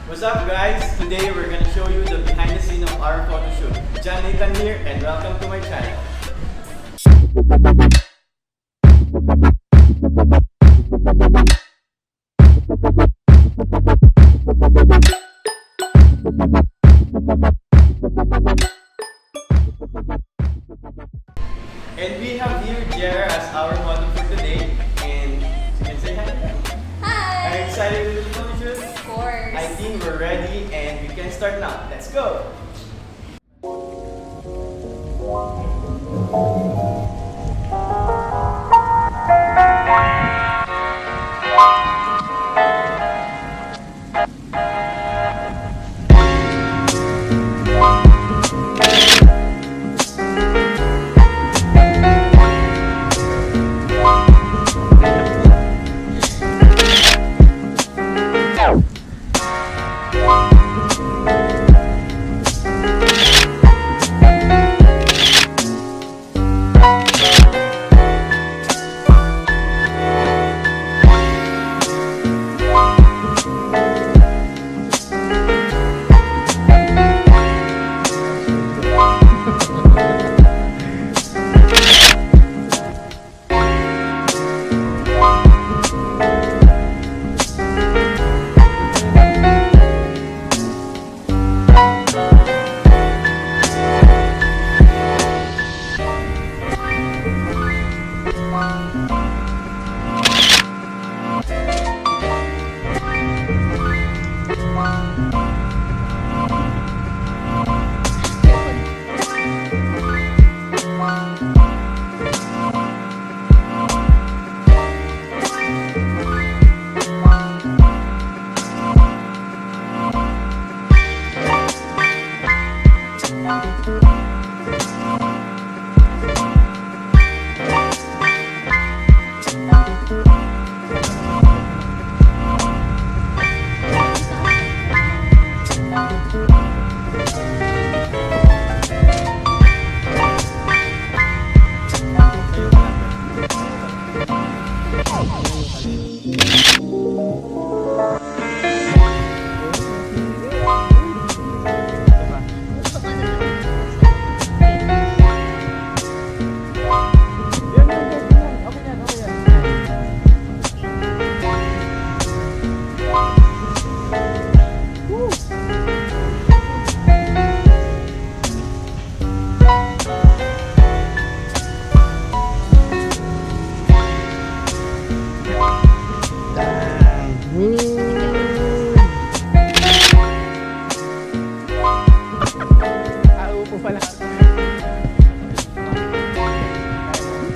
What's up guys? Today we're gonna show you the behind the scene of our photo shoot. John Nathan here and welcome to my channel. And we have here Jera as our model for today, and you can say hi. Hi! Are you excited to do the photo shoot? Of course! I think we're ready and we can start now. Let's go!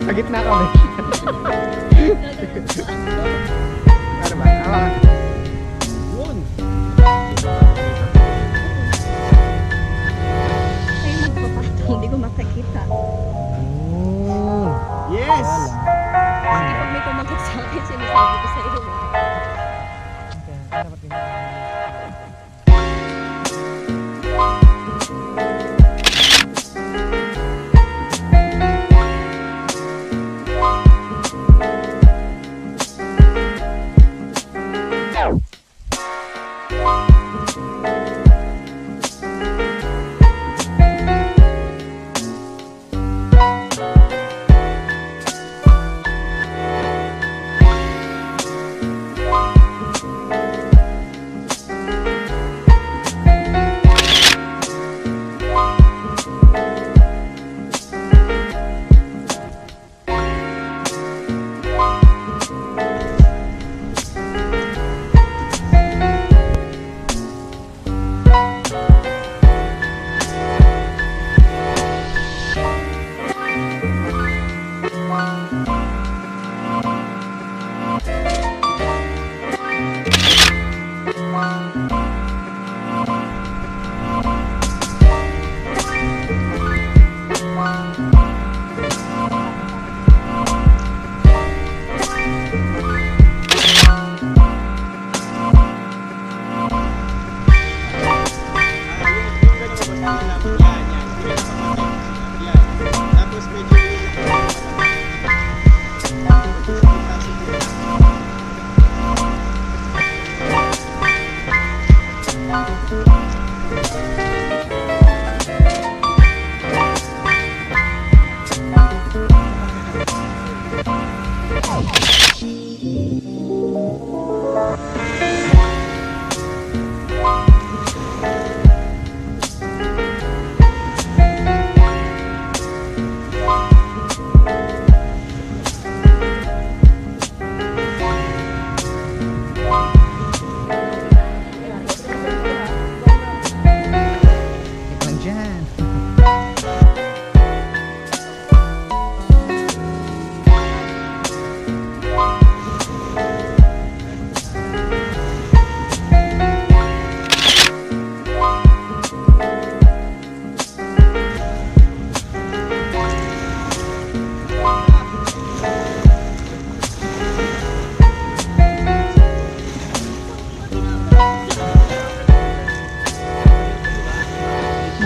Sa gitna kami. Ano ba? Yun. Ay, magpapatong. Hindi ko makakita. Yes! Kasi pag may kumagat sa akin, sinasabi ko sa iyo.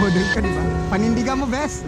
Model ka, di ba? Panindigan mo, bes.